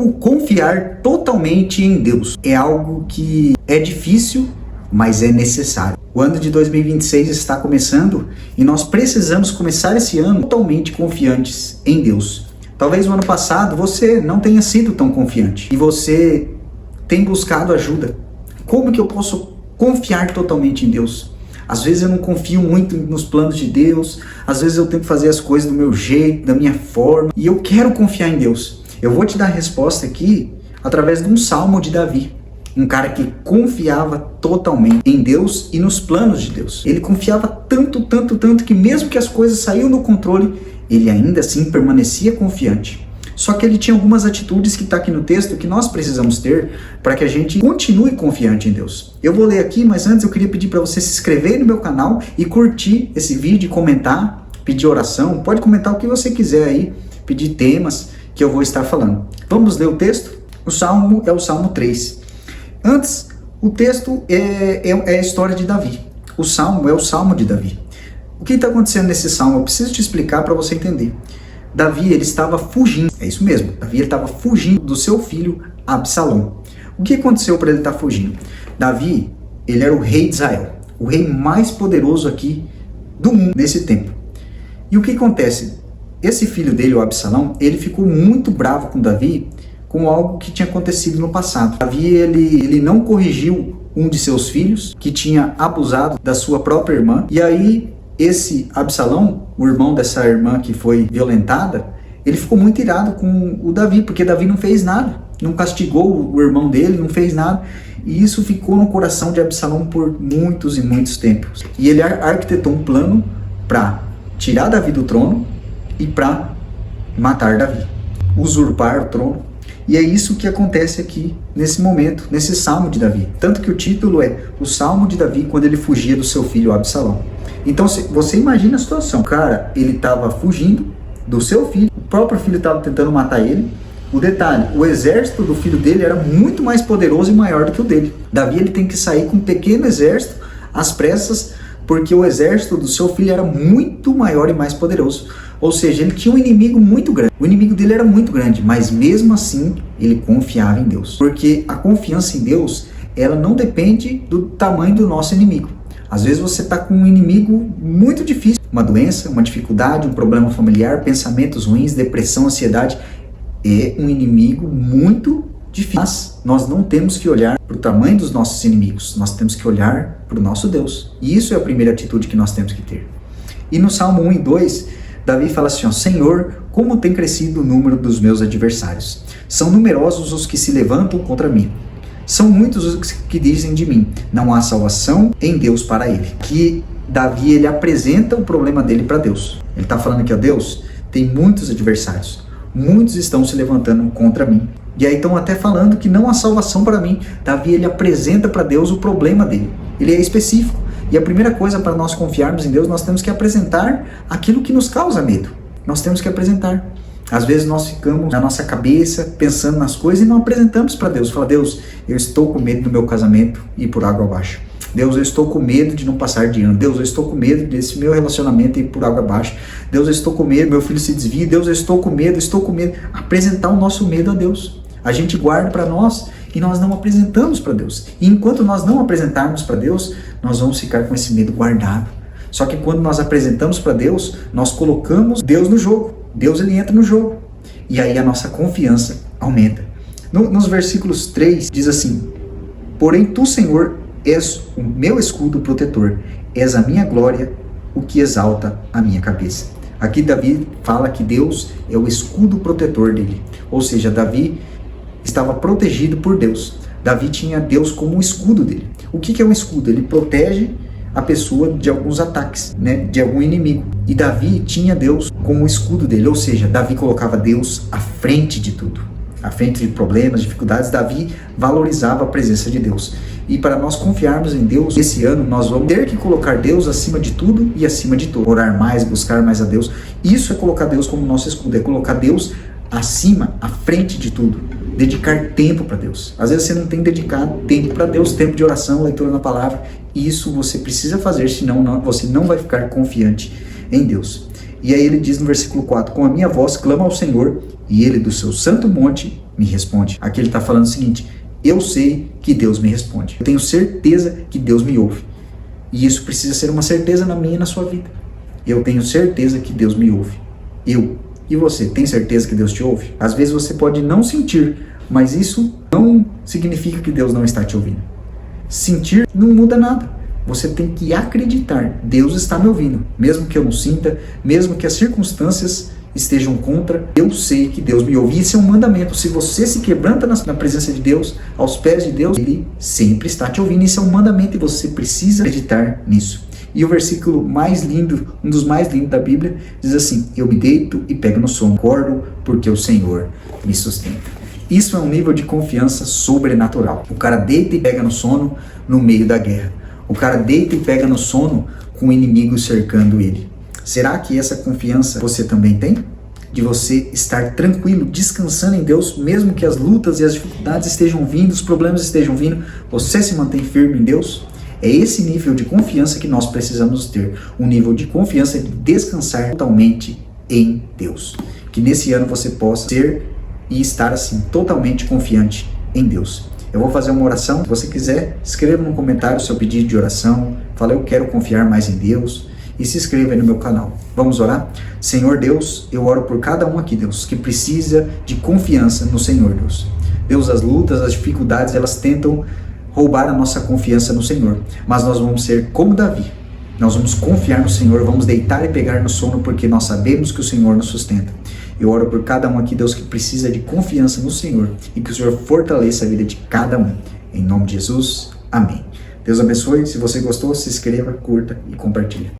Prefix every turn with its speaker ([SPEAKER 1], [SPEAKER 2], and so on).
[SPEAKER 1] Como confiar totalmente em Deus? É algo que é difícil, mas é necessário. O ano de 2026 está começando e nós precisamos começar esse ano totalmente confiantes em Deus. Talvez no ano passado você não tenha sido tão confiante e você tem buscado ajuda. Como que eu posso confiar totalmente em Deus? Às vezes eu não confio muito nos planos de Deus, às vezes eu tenho que fazer as coisas do meu jeito, da minha forma, e eu quero confiar em Deus. Eu vou te dar a resposta aqui através de um salmo de Davi. Um cara que confiava totalmente em Deus e nos planos de Deus. Ele confiava tanto que mesmo que as coisas saíam do controle, ele ainda assim permanecia confiante. Só que ele tinha algumas atitudes que está aqui no texto que nós precisamos ter para que a gente continue confiante em Deus. Eu vou ler aqui, mas antes eu queria pedir para você se inscrever no meu canal e curtir esse vídeo, comentar, pedir oração. Pode comentar o que você quiser aí, pedir temas que eu vou estar falando. Vamos ler o texto? O salmo é o Salmo 3. Antes, o texto é a história de Davi. O salmo é o salmo de Davi. O que está acontecendo nesse salmo? Eu preciso te explicar para você entender. Davi, ele estava fugindo. É isso mesmo. Davi, ele estava fugindo do seu filho Absalão. O que aconteceu para ele estar fugindo? Davi, ele era o rei de Israel. O rei mais poderoso aqui do mundo nesse tempo. E o que acontece? Esse filho dele, o Absalão, ele ficou muito bravo com Davi com algo que tinha acontecido no passado. Davi, ele não corrigiu um de seus filhos que tinha abusado da sua própria irmã. E aí, esse Absalão, o irmão dessa irmã que foi violentada, ele ficou muito irado com o Davi, porque Davi não fez nada. Não castigou o irmão dele, não fez nada. E isso ficou no coração de Absalão por muitos e muitos tempos. E ele arquitetou um plano para tirar Davi do trono e para matar Davi, usurpar o trono. E é isso que acontece aqui nesse momento, nesse salmo de Davi. Tanto que o título é o Salmo de Davi quando ele fugia do seu filho Absalão. Então você imagina a situação. O cara, ele estava fugindo do seu filho, o próprio filho estava tentando matar ele. O detalhe, o exército do filho dele era muito mais poderoso e maior do que o dele. Davi, ele tem que sair com um pequeno exército às pressas, porque o exército do seu filho era muito maior e mais poderoso. Ou seja, ele tinha um inimigo muito grande. O inimigo dele era muito grande, mas mesmo assim, ele confiava em Deus. Porque a confiança em Deus, ela não depende do tamanho do nosso inimigo. Às vezes você está com um inimigo muito difícil. Uma doença, uma dificuldade, um problema familiar, pensamentos ruins, depressão, ansiedade. É um inimigo muito difícil. Mas nós não temos que olhar para o tamanho dos nossos inimigos. Nós temos que olhar para o nosso Deus. E isso é a primeira atitude que nós temos que ter. E no Salmo 1 e 2, Davi fala assim, ó, Senhor, como tem crescido o número dos meus adversários. São numerosos os que se levantam contra mim. São muitos os que dizem de mim, não há salvação em Deus para ele. Que Davi, ele apresenta o problema dele para Deus. Ele está falando aqui, ó, Deus, tem muitos adversários. Muitos estão se levantando contra mim. E aí estão até falando que não há salvação para mim. Davi, ele apresenta para Deus o problema dele. Ele é específico. E a primeira coisa para nós confiarmos em Deus, nós temos que apresentar aquilo que nos causa medo. Nós temos que apresentar. Às vezes nós ficamos na nossa cabeça, pensando nas coisas e não apresentamos para Deus. Fala, Deus, eu estou com medo do meu casamento ir por água abaixo. Deus, eu estou com medo de não passar de ano. Deus, eu estou com medo desse meu relacionamento ir por água abaixo. Deus, eu estou com medo, meu filho se desvia. Deus, eu estou com medo, Apresentar o nosso medo a Deus. A gente guarda para nós e nós não apresentamos para Deus. E enquanto nós não apresentarmos para Deus, nós vamos ficar com esse medo guardado. Só que quando nós apresentamos para Deus, nós colocamos Deus no jogo. Deus, ele entra no jogo. E aí a nossa confiança aumenta. Nos versículos 3 diz assim, porém tu, Senhor, és o meu escudo protetor, és a minha glória, o que exalta a minha cabeça. Aqui Davi fala que Deus é o escudo protetor dele. Ou seja, Davi estava protegido por Deus. Davi tinha Deus como o escudo dele. O que é um escudo? Ele protege a pessoa de alguns ataques, né, de algum inimigo. E Davi tinha Deus como o escudo dele. Ou seja, Davi colocava Deus à frente de tudo. À frente de problemas, dificuldades, Davi valorizava a presença de Deus. E para nós confiarmos em Deus, esse ano nós vamos ter que colocar Deus acima de tudo e acima de tudo. Orar mais, buscar mais a Deus. Isso é colocar Deus como nosso escudo, é colocar Deus acima, à frente de tudo. Dedicar tempo para Deus. Às vezes você não tem dedicado tempo para Deus, tempo de oração, leitura na palavra. Isso você precisa fazer, senão você não vai ficar confiante em Deus. E aí ele diz no versículo 4, com a minha voz clama ao Senhor, e ele do seu santo monte me responde. Aqui ele está falando o seguinte: eu sei que Deus me responde. Eu tenho certeza que Deus me ouve. E isso precisa ser uma certeza na minha e na sua vida. Eu tenho certeza que Deus me ouve. Eu. E você, tem certeza que Deus te ouve? Às vezes você pode não sentir, mas isso não significa que Deus não está te ouvindo. Sentir não muda nada. Você tem que acreditar. Deus está me ouvindo. Mesmo que eu não sinta, mesmo que as circunstâncias estejam contra, eu sei que Deus me ouve. Isso é um mandamento. Se você se quebranta na presença de Deus, aos pés de Deus, Ele sempre está te ouvindo. Isso é um mandamento e você precisa acreditar nisso. E o versículo mais lindo, um dos mais lindos da Bíblia, diz assim: eu me deito e pego no sono, acordo porque o Senhor me sustenta. Isso é um nível de confiança sobrenatural. O cara deita e pega no sono no meio da guerra. O cara deita e pega no sono com o inimigo cercando ele. Será que essa confiança você também tem? De você estar tranquilo, descansando em Deus, mesmo que as lutas e as dificuldades estejam vindo, os problemas estejam vindo, você se mantém firme em Deus? É esse nível de confiança que nós precisamos ter. Um nível de confiança de descansar totalmente em Deus. Que nesse ano você possa ser e estar assim, totalmente confiante em Deus. Eu vou fazer uma oração. Se você quiser, escreva no comentário o seu pedido de oração. Fala: eu quero confiar mais em Deus. E se inscreva aí no meu canal. Vamos orar? Senhor Deus, eu oro por cada um aqui, Deus, que precisa de confiança no Senhor, Deus. Deus, as lutas, as dificuldades, elas tentam roubar a nossa confiança no Senhor. Mas nós vamos ser como Davi. Nós vamos confiar no Senhor, vamos deitar e pegar no sono, porque nós sabemos que o Senhor nos sustenta. Eu oro por cada um aqui, Deus, que precisa de confiança no Senhor e que o Senhor fortaleça a vida de cada um. Em nome de Jesus, amém. Deus abençoe. Se você gostou, se inscreva, curta e compartilhe.